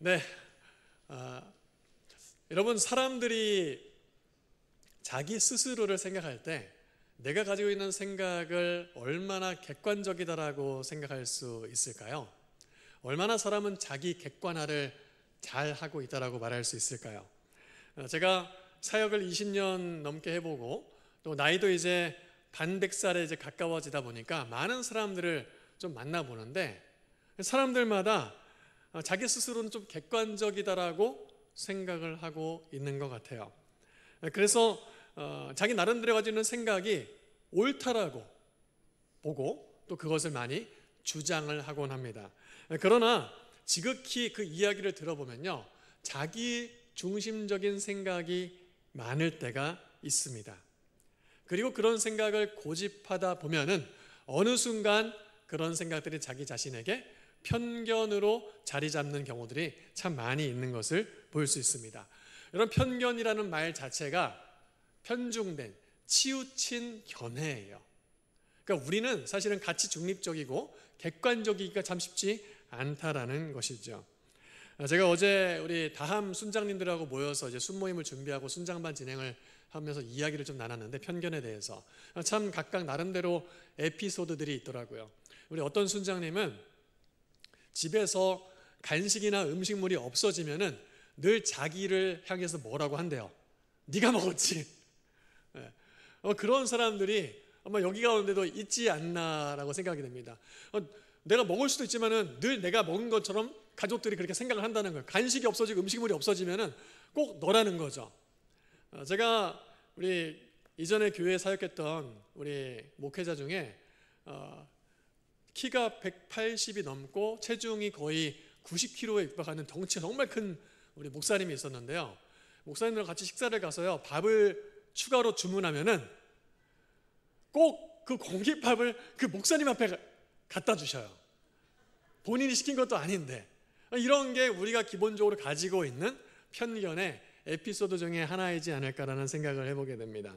네, 아, 여러분 사람들이 자기 스스로를 생각할 때 내가 가지고 있는 생각을 얼마나 객관적이다라고 생각할 수 있을까요? 얼마나 사람은 자기 객관화를 잘 하고 있다라고 말할 수 있을까요? 제가 사역을 20년 넘게 해보고 또 나이도 이제 반백살에 이제 가까워지다 보니까 많은 사람들을 좀 만나보는데 사람들마다 자기 스스로는 좀 객관적이다라고 생각을 하고 있는 것 같아요. 그래서 자기 나름대로 가지고 있는 생각이 옳다라고 보고 또 그것을 많이 주장을 하곤 합니다. 그러나 지극히 그 이야기를 들어보면요, 자기 중심적인 생각이 많을 때가 있습니다. 그리고 그런 생각을 고집하다 보면은 어느 순간 그런 생각들이 자기 자신에게 편견으로 자리 잡는 경우들이 참 많이 있는 것을 볼 수 있습니다. 이런 편견이라는 말 자체가 편중된, 치우친 견해예요. 그러니까 우리는 사실은 가치 중립적이고 객관적이기가 참 쉽지 않다라는 것이죠. 제가 어제 우리 다함 순장님들하고 모여서 이제 순모임을 준비하고 순장반 진행을 하면서 이야기를 좀 나눴는데 편견에 대해서 참 각각 나름대로 에피소드들이 있더라고요. 우리 어떤 순장님은 집에서 간식이나 음식물이 없어지면은 늘 자기를 향해서 뭐라고 한대요. 네가 먹었지. 네. 그런 사람들이 아마 여기 가운데도 있지 않나라고 생각이 됩니다. 내가 먹을 수도 있지만은 늘 내가 먹은 것처럼 가족들이 그렇게 생각을 한다는 거예요. 간식이 없어지고 음식물이 없어지면은 꼭 너라는 거죠. 제가 우리 이전에 교회에 사역했던 우리 목회자 중에 키가 180이 넘고 체중이 거의 90kg에 육박하는 덩치가 정말 큰 우리 목사님이 있었는데요. 목사님들과 같이 식사를 가서요, 밥을 추가로 주문하면은 꼭 그 공깃밥을 그 목사님 앞에 갖다 주셔요. 본인이 시킨 것도 아닌데. 이런 게 우리가 기본적으로 가지고 있는 편견의 에피소드 중에 하나이지 않을까라는 생각을 해보게 됩니다.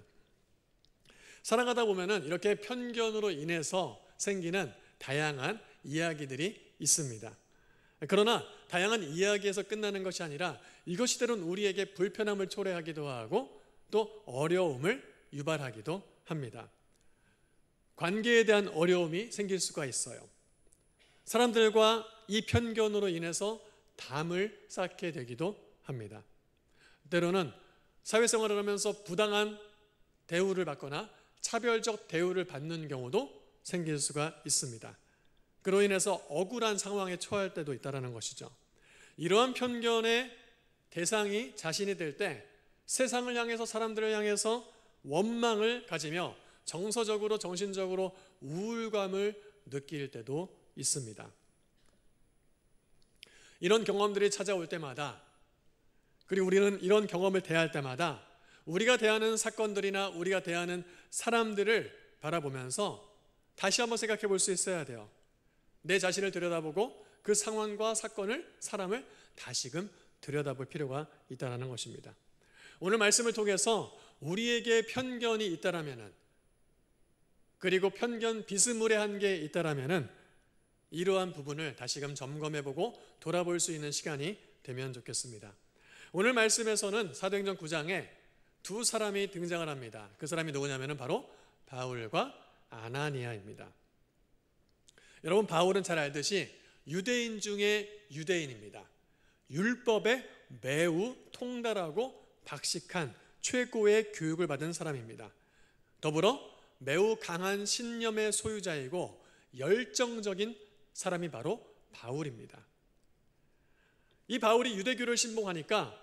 살아가다 보면은 이렇게 편견으로 인해서 생기는 다양한 이야기들이 있습니다. 그러나 다양한 이야기에서 끝나는 것이 아니라 이것이 때론 우리에게 불편함을 초래하기도 하고 또 어려움을 유발하기도 합니다. 관계에 대한 어려움이 생길 수가 있어요. 사람들과 이 편견으로 인해서 담을 쌓게 되기도 합니다. 때로는 사회생활을 하면서 부당한 대우를 받거나 차별적 대우를 받는 경우도 생길 수가 있습니다. 그로 인해서 억울한 상황에 처할 때도 있다는 것이죠. 이러한 편견의 대상이 자신이 될 때 세상을 향해서, 사람들을 향해서 원망을 가지며 정서적으로, 정신적으로 우울감을 느낄 때도 있습니다. 이런 경험들이 찾아올 때마다, 그리고 우리는 이런 경험을 대할 때마다 우리가 대하는 사건들이나 우리가 대하는 사람들을 바라보면서 다시 한번 생각해 볼 수 있어야 돼요. 내 자신을 들여다보고 그 상황과 사건을, 사람을 다시금 들여다볼 필요가 있다는 것입니다. 오늘 말씀을 통해서 우리에게 편견이 있다라면은, 그리고 편견 비스무리한 게 있다라면은 이러한 부분을 다시금 점검해보고 돌아볼 수 있는 시간이 되면 좋겠습니다. 오늘 말씀에서는 사도행전 9장에 두 사람이 등장을 합니다. 그 사람이 누구냐면은 바로 바울과 아나니아입니다. 여러분, 바울은 잘 알듯이 유대인 중에 유대인입니다. 율법에 매우 통달하고 박식한 최고의 교육을 받은 사람입니다. 더불어 매우 강한 신념의 소유자이고 열정적인 사람이 바로 바울입니다. 이 바울이 유대교를 신봉하니까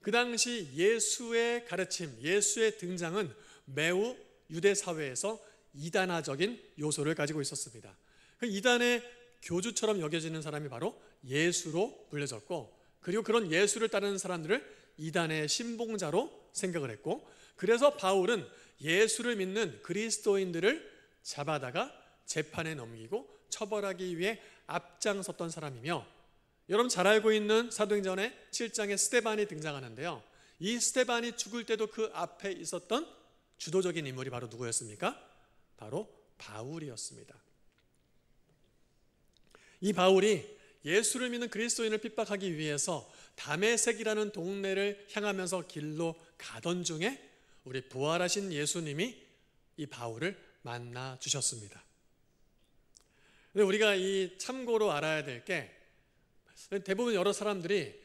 그 당시 예수의 가르침, 예수의 등장은 매우 유대 사회에서 이단화적인 요소를 가지고 있었습니다. 그 이단의 교주처럼 여겨지는 사람이 바로 예수로 불려졌고, 그리고 그런 예수를 따르는 사람들을 이단의 신봉자로 생각을 했고, 그래서 바울은 예수를 믿는 그리스도인들을 잡아다가 재판에 넘기고 처벌하기 위해 앞장섰던 사람이며, 여러분 잘 알고 있는 사도행전의 7장에 스데반이 등장하는데요, 이 스데반이 죽을 때도 그 앞에 있었던 주도적인 인물이 바로 누구였습니까? 바로 바울이었습니다. 이 바울이 예수를 믿는 그리스도인을 핍박하기 위해서 다메섹이라는 동네를 향하면서 길로 가던 중에 우리 부활하신 예수님이 이 바울을 만나 주셨습니다. 근데 우리가 이 참고로 알아야 될 게, 대부분 여러 사람들이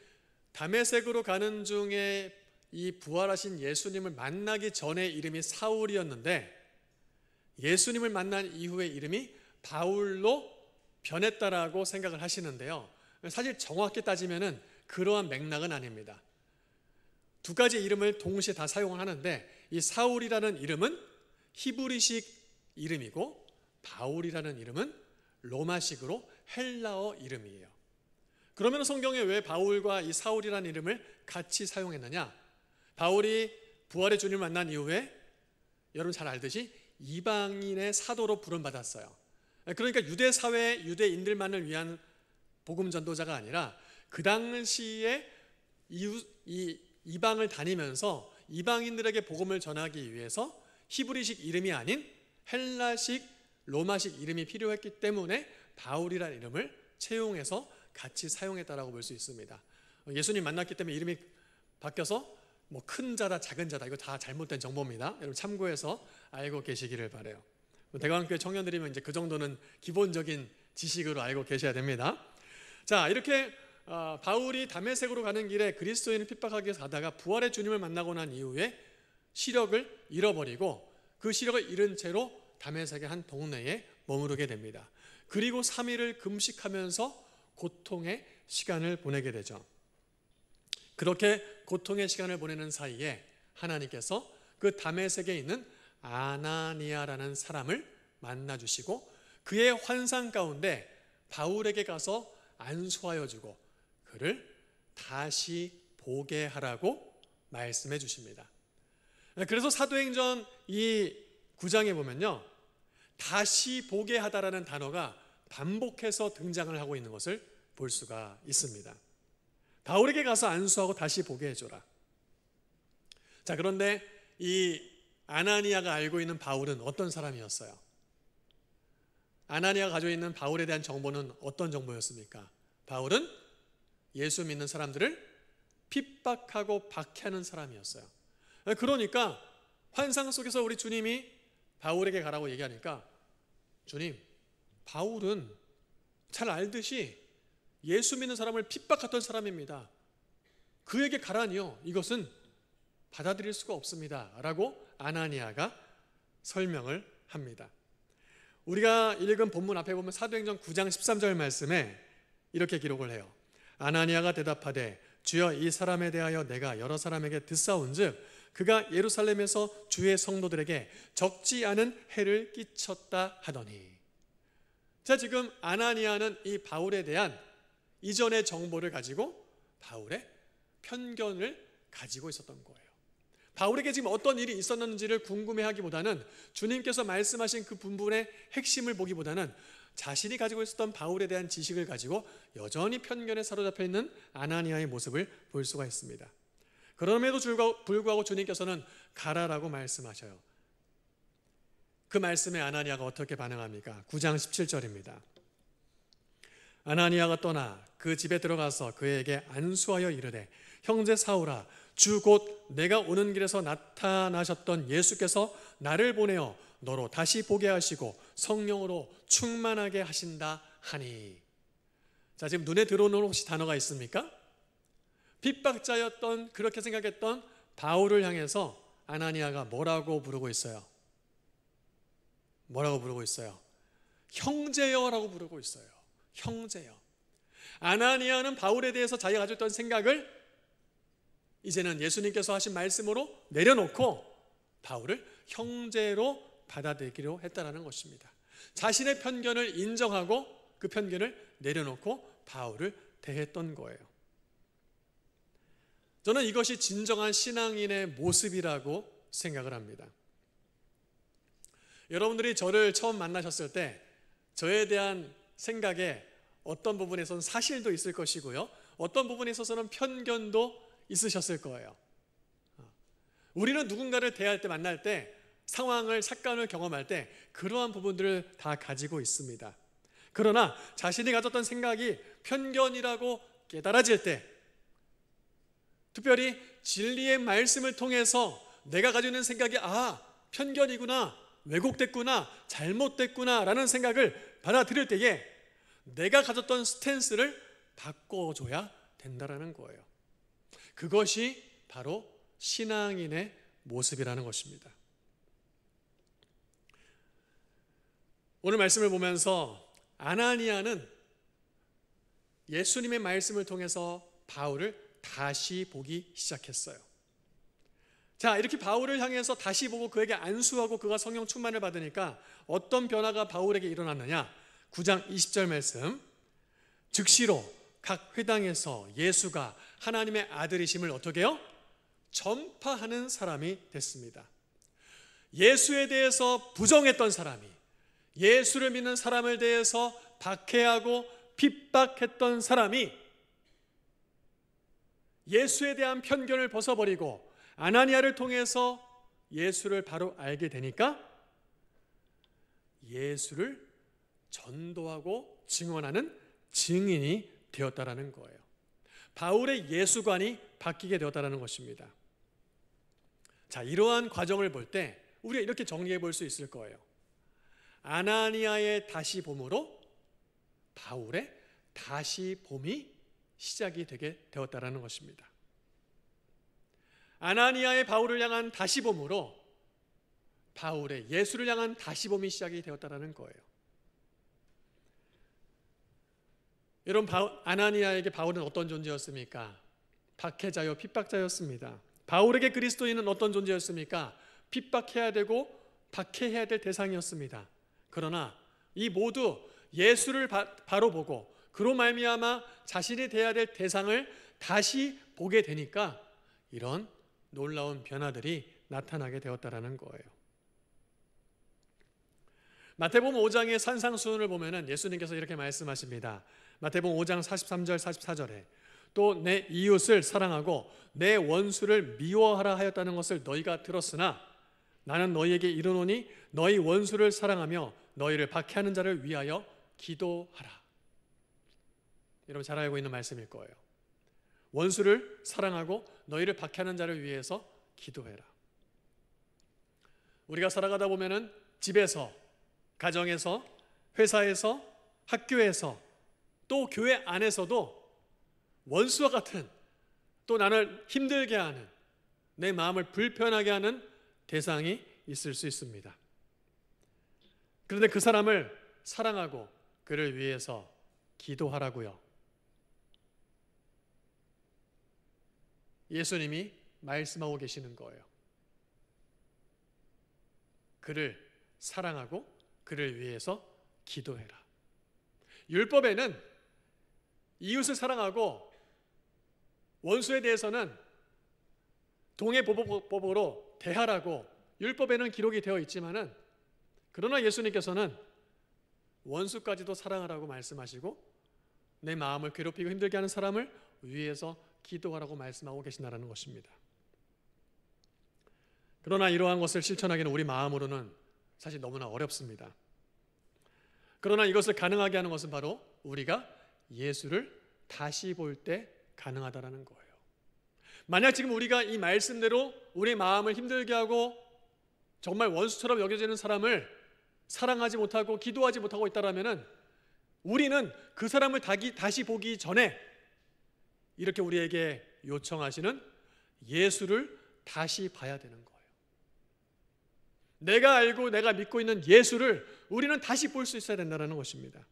다메섹으로 가는 중에 이 부활하신 예수님을 만나기 전에 이름이 사울이었는데 예수님을 만난 이후의 이름이 바울로 변했다라고 생각을 하시는데요. 사실 정확히 따지면은 그러한 맥락은 아닙니다. 두 가지 이름을 동시에 다 사용을 하는데, 이 사울이라는 이름은 히브리식 이름이고 바울이라는 이름은 로마식으로 헬라어 이름이에요. 그러면 성경에 왜 바울과 이 사울이라는 이름을 같이 사용했느냐? 바울이 부활의 주님을 만난 이후에 여러분 잘 알듯이 이방인의 사도로 부름받았어요. 그러니까 유대 사회 유대인들만을 위한 복음 전도자가 아니라 그 당시에 이방을 다니면서 이방인들에게 복음을 전하기 위해서 히브리식 이름이 아닌 헬라식 로마식 이름이 필요했기 때문에 바울이라는 이름을 채용해서 같이 사용했다라고 볼 수 있습니다. 예수님 만났기 때문에 이름이 바뀌어서 뭐 큰 자다 작은 자다 이거 다 잘못된 정보입니다. 여러분 참고해서 알고 계시기를 바라요. 대광교회 청년들이면 이제 그 정도는 기본적인 지식으로 알고 계셔야 됩니다. 자, 이렇게 바울이 다메섹으로 가는 길에 그리스도인을 핍박하기 위해서 가다가 부활의 주님을 만나고 난 이후에 시력을 잃어버리고 그 시력을 잃은 채로 다메섹의 한 동네에 머무르게 됩니다. 그리고 3일을 금식하면서 고통의 시간을 보내게 되죠. 그렇게 고통의 시간을 보내는 사이에 하나님께서 그 다메섹에 있는 아나니아라는 사람을 만나주시고 그의 환상 가운데 바울에게 가서 안수하여 주고 그를 다시 보게 하라고 말씀해 주십니다. 그래서 사도행전 이 9장에 보면요, 다시 보게 하다라는 단어가 반복해서 등장을 하고 있는 것을 볼 수가 있습니다. 바울에게 가서 안수하고 다시 보게 해줘라. 자, 그런데 이 아나니아가 알고 있는 바울은 어떤 사람이었어요? 아나니아가 가지고 있는 바울에 대한 정보는 어떤 정보였습니까? 바울은 예수 믿는 사람들을 핍박하고 박해하는 사람이었어요. 그러니까 환상 속에서 우리 주님이 바울에게 가라고 얘기하니까, 주님, 바울은 잘 알듯이 예수 믿는 사람을 핍박했던 사람입니다. 그에게 가라니요, 이것은 받아들일 수가 없습니다 라고 아나니아가 설명을 합니다. 우리가 읽은 본문 앞에 보면 사도행전 9장 13절 말씀에 이렇게 기록을 해요. 아나니아가 대답하되 주여, 이 사람에 대하여 내가 여러 사람에게 듣사온즉 그가 예루살렘에서 주의 성도들에게 적지 않은 해를 끼쳤다 하더니. 자, 지금 아나니아는 이 바울에 대한 이전의 정보를 가지고 바울의 편견을 가지고 있었던 거예요. 바울에게 지금 어떤 일이 있었는지를 궁금해하기보다는 주님께서 말씀하신 그 부분의 핵심을 보기보다는 자신이 가지고 있었던 바울에 대한 지식을 가지고 여전히 편견에 사로잡혀 있는 아나니아의 모습을 볼 수가 있습니다. 그럼에도 불구하고 주님께서는 가라라고 말씀하셔요. 그 말씀에 아나니아가 어떻게 반응합니까? 9장 17절입니다. 아나니아가 떠나 그 집에 들어가서 그에게 안수하여 이르되 형제 사울아, 주 곧 내가 오는 길에서 나타나셨던 예수께서 나를 보내어 너로 다시 보게 하시고 성령으로 충만하게 하신다 하니. 자, 지금 눈에 들어오는 혹시 단어가 있습니까? 핍박자였던, 그렇게 생각했던 바울을 향해서 아나니아가 뭐라고 부르고 있어요? 뭐라고 부르고 있어요? 형제여라고 부르고 있어요. 형제여. 아나니아는 바울에 대해서 자기가 가지고 있던 생각을 이제는 예수님께서 하신 말씀으로 내려놓고 바울을 형제로 받아들이기로 했다는 것입니다. 자신의 편견을 인정하고 그 편견을 내려놓고 바울을 대했던 거예요. 저는 이것이 진정한 신앙인의 모습이라고 생각을 합니다. 여러분들이 저를 처음 만나셨을 때 저에 대한 생각에 어떤 부분에 있어서는 사실도 있을 것이고요, 어떤 부분에 있어서는 편견도 있으셨을 거예요. 우리는 누군가를 대할 때, 만날 때, 상황을, 사건을 경험할 때 그러한 부분들을 다 가지고 있습니다. 그러나 자신이 가졌던 생각이 편견이라고 깨달아질 때, 특별히 진리의 말씀을 통해서 내가 가지고 있는 생각이 편견이구나, 왜곡됐구나, 잘못됐구나 라는 생각을 받아들일 때에 내가 가졌던 스탠스를 바꿔줘야 된다는 거예요. 그것이 바로 신앙인의 모습이라는 것입니다. 오늘 말씀을 보면서 아나니아는 예수님의 말씀을 통해서 바울을 다시 보기 시작했어요. 자, 이렇게 바울을 향해서 다시 보고 그에게 안수하고 그가 성령 충만을 받으니까 어떤 변화가 바울에게 일어났느냐? 9장 20절 말씀. 즉시로 각 회당에서 예수가 하나님의 아들이심을 어떻게 해요? 전파하는 사람이 됐습니다. 예수에 대해서 부정했던 사람이, 예수를 믿는 사람을 대해서 박해하고 핍박했던 사람이 예수에 대한 편견을 벗어버리고 아나니아를 통해서 예수를 바로 알게 되니까 예수를 전도하고 증언하는 증인이 되었다라는 거예요. 바울의 예수관이 바뀌게 되었다라는 것입니다. 자, 이러한 과정을 볼 때 우리가 이렇게 정리해 볼 수 있을 거예요. 아나니아의 다시 봄으로 바울의 다시 봄이 시작이 되게 되었다라는 것입니다. 아나니아의 바울을 향한 다시 봄으로 바울의 예수를 향한 다시 봄이 시작이 되었다라는 거예요. 여러분, 아나니아에게 바울은 어떤 존재였습니까? 박해자요, 핍박자였습니다. 바울에게 그리스도인은 어떤 존재였습니까? 핍박해야 되고 박해해야 될 대상이었습니다. 그러나 이 모두 예수를 바로 보고 그로 말미암아 자신이 돼야 될 대상을 다시 보게 되니까 이런 놀라운 변화들이 나타나게 되었다라는 거예요. 마태복음 5장의 산상수훈을 보면은 예수님께서 이렇게 말씀하십니다. 마태복음 5장 43절 44절에 또 내 이웃을 사랑하고 내 원수를 미워하라 하였다는 것을 너희가 들었으나 나는 너희에게 이르노니 너희 원수를 사랑하며 너희를 박해하는 자를 위하여 기도하라. 여러분 잘 알고 있는 말씀일 거예요. 원수를 사랑하고 너희를 박해하는 자를 위해서 기도해라. 우리가 살아가다 보면은 집에서, 가정에서, 회사에서, 학교에서, 또 교회 안에서도 원수와 같은, 또 나를 힘들게 하는, 내 마음을 불편하게 하는 대상이 있을 수 있습니다. 그런데 그 사람을 사랑하고 그를 위해서 기도하라고요. 예수님이 말씀하고 계시는 거예요. 그를 사랑하고 그를 위해서 기도해라. 율법에는 이웃을 사랑하고 원수에 대해서는 동해보복법으로 대하라고 율법에는 기록이 되어 있지만은, 그러나 예수님께서는 원수까지도 사랑하라고 말씀하시고 내 마음을 괴롭히고 힘들게 하는 사람을 위해서 기도하라고 말씀하고 계신다는 것입니다. 그러나 이러한 것을 실천하기는 우리 마음으로는 사실 너무나 어렵습니다. 그러나 이것을 가능하게 하는 것은 바로 우리가 예수를 다시 볼 때 가능하다는 거예요. 만약 지금 우리가 이 말씀대로 우리 마음을 힘들게 하고 정말 원수처럼 여겨지는 사람을 사랑하지 못하고 기도하지 못하고 있다라면은 우리는 그 사람을 다시 보기 전에 이렇게 우리에게 요청하시는 예수를 다시 봐야 되는 거예요. 내가 알고 내가 믿고 있는 예수를 우리는 다시 볼 수 있어야 된다는 것입니다.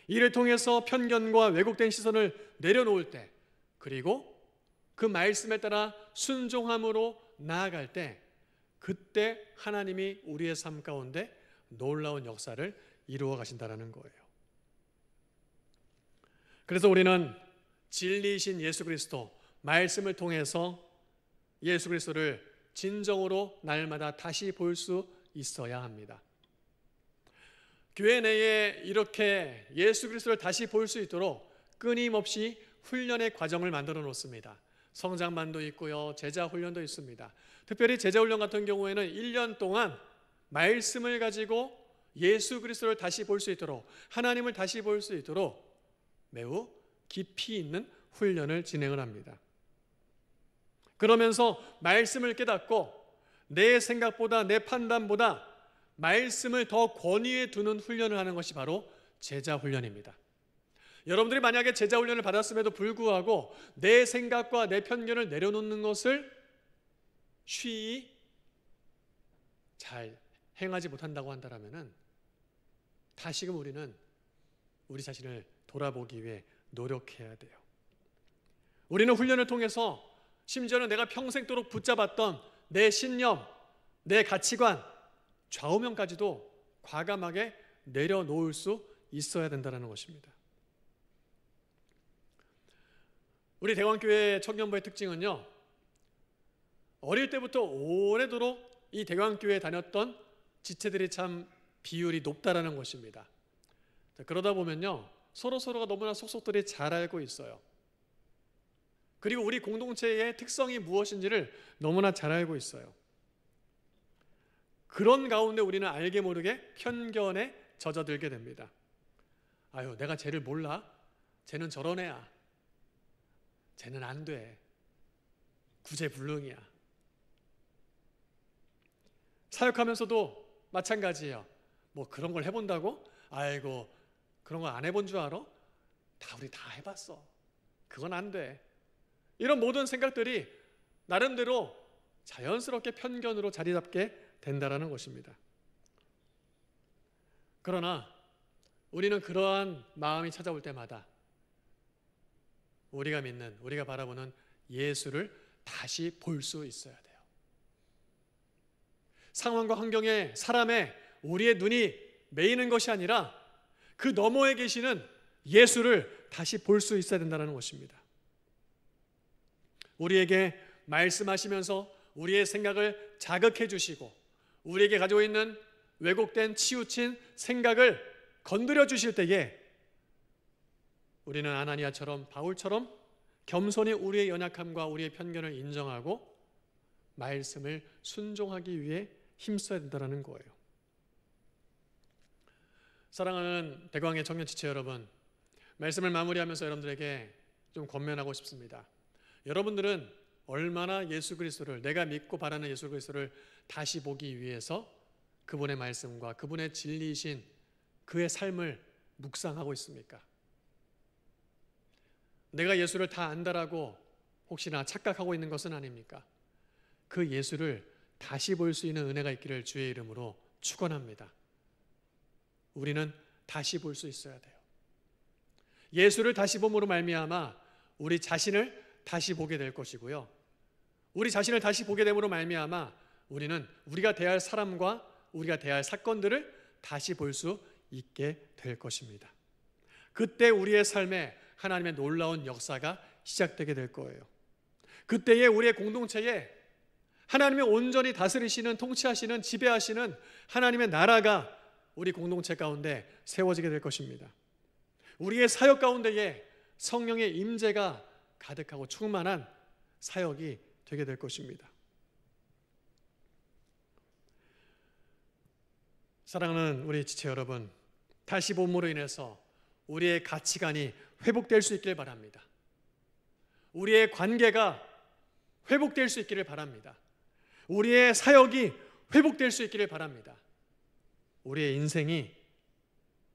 이를 통해서 편견과 왜곡된 시선을 내려놓을 때, 그리고 그 말씀에 따라 순종함으로 나아갈 때, 그때 하나님이 우리의 삶 가운데 놀라운 역사를 이루어 가신다는 거예요. 그래서 우리는 진리이신 예수 그리스도 말씀을 통해서 예수 그리스도를 진정으로 날마다 다시 볼 수 있어야 합니다. 교회 내에 이렇게 예수 그리스도를 다시 볼 수 있도록 끊임없이 훈련의 과정을 만들어 놓습니다. 성장반도 있고요, 제자 훈련도 있습니다. 특별히 제자 훈련 같은 경우에는 1년 동안 말씀을 가지고 예수 그리스도를 다시 볼 수 있도록, 하나님을 다시 볼 수 있도록 매우 깊이 있는 훈련을 진행을 합니다. 그러면서 말씀을 깨닫고 내 생각보다 내 판단보다 말씀을 더 권위에 두는 훈련을 하는 것이 바로 제자 훈련입니다. 여러분들이 만약에 제자 훈련을 받았음에도 불구하고 내 생각과 내 편견을 내려놓는 것을 쉬이 잘 행하지 못한다고 한다면 다시금 우리는 우리 자신을 돌아보기 위해 노력해야 돼요. 우리는 훈련을 통해서 심지어는 내가 평생도록 붙잡았던 내 신념, 내 가치관, 좌우명까지도 과감하게 내려놓을 수 있어야 된다는 것입니다. 우리 대광교회 청년부의 특징은요, 어릴 때부터 오래도록 이 대광교회에 다녔던 지체들이 참 비율이 높다라는 것입니다. 그러다 보면요, 서로가 너무나 속속들이 잘 알고 있어요. 그리고 우리 공동체의 특성이 무엇인지를 너무나 잘 알고 있어요. 그런 가운데 우리는 알게 모르게 편견에 젖어들게 됩니다. 아유, 내가 쟤를 몰라? 쟤는 저런 애야. 쟤는 안 돼. 구제불능이야. 사역하면서도 마찬가지예요. 뭐 그런 걸 해본다고? 아이고, 그런 거 안 해본 줄 알아? 우리 다 해봤어. 그건 안 돼. 이런 모든 생각들이 나름대로 자연스럽게 편견으로 자리 잡게 된다는 것입니다. 그러나 우리는 그러한 마음이 찾아올 때마다 우리가 믿는, 우리가 바라보는 예수를 다시 볼 수 있어야 돼요. 상황과 환경에, 사람에 우리의 눈이 매이는 것이 아니라 그 너머에 계시는 예수를 다시 볼 수 있어야 된다는 것입니다. 우리에게 말씀하시면서 우리의 생각을 자극해 주시고 우리에게 가지고 있는 왜곡된 치우친 생각을 건드려 주실 때에 우리는 아나니아처럼, 바울처럼 겸손히 우리의 연약함과 우리의 편견을 인정하고 말씀을 순종하기 위해 힘써야 된다는 거예요. 사랑하는 대광의 청년 지체 여러분, 말씀을 마무리하면서 여러분들에게 좀 권면하고 싶습니다. 여러분들은 얼마나 예수 그리스도를, 내가 믿고 바라는 예수 그리스도를 다시 보기 위해서 그분의 말씀과 그분의 진리이신 그의 삶을 묵상하고 있습니까? 내가 예수를 다 안다라고 혹시나 착각하고 있는 것은 아닙니까? 그 예수를 다시 볼 수 있는 은혜가 있기를 주의 이름으로 축원합니다. 우리는 다시 볼 수 있어야 돼요. 예수를 다시 봄으로 말미암아 우리 자신을 다시 보게 될 것이고요. 우리 자신을 다시 보게 됨으로 말미암아 우리는 우리가 대할 사람과 우리가 대할 사건들을 다시 볼 수 있게 될 것입니다. 그때 우리의 삶에 하나님의 놀라운 역사가 시작되게 될 거예요. 그때에 우리의 공동체에 하나님의 온전히 다스리시는, 통치하시는, 지배하시는 하나님의 나라가 우리 공동체 가운데 세워지게 될 것입니다. 우리의 사역 가운데에 성령의 임재가 가득하고 충만한 사역이 되게 될 것입니다. 사랑하는 우리 지체 여러분, 다시 봄으로 인해서 우리의 가치관이 회복될 수 있기를 바랍니다. 우리의 관계가 회복될 수 있기를 바랍니다. 우리의 사역이 회복될 수 있기를 바랍니다. 우리의 인생이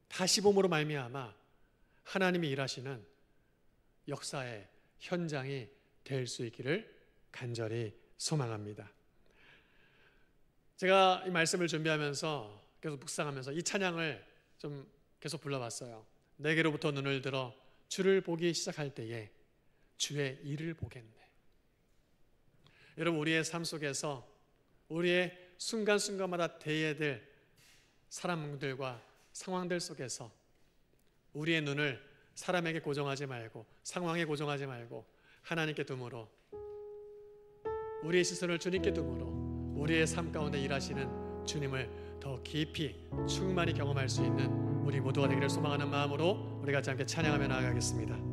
다시 봄으로 말미암아 하나님이 일하시는 역사의 현장이 될 수 있기를 간절히 소망합니다. 제가 이 말씀을 준비하면서 계속 묵상하면서 이 찬양을 좀 계속 불러봤어요. 내게로부터 눈을 들어 주를 보기 시작할 때에 주의 일을 보겠네. 여러분, 우리의 삶 속에서 우리의 순간순간마다 대해야 될 사람들과 상황들 속에서 우리의 눈을 사람에게 고정하지 말고 상황에 고정하지 말고 하나님께 두므로, 우리의 시선을 주님께 두므로 우리의 삶 가운데 일하시는 주님을 더 깊이 충만히 경험할 수 있는 우리 모두가 되기를 소망하는 마음으로 우리 같이 함께 찬양하며 나아가겠습니다.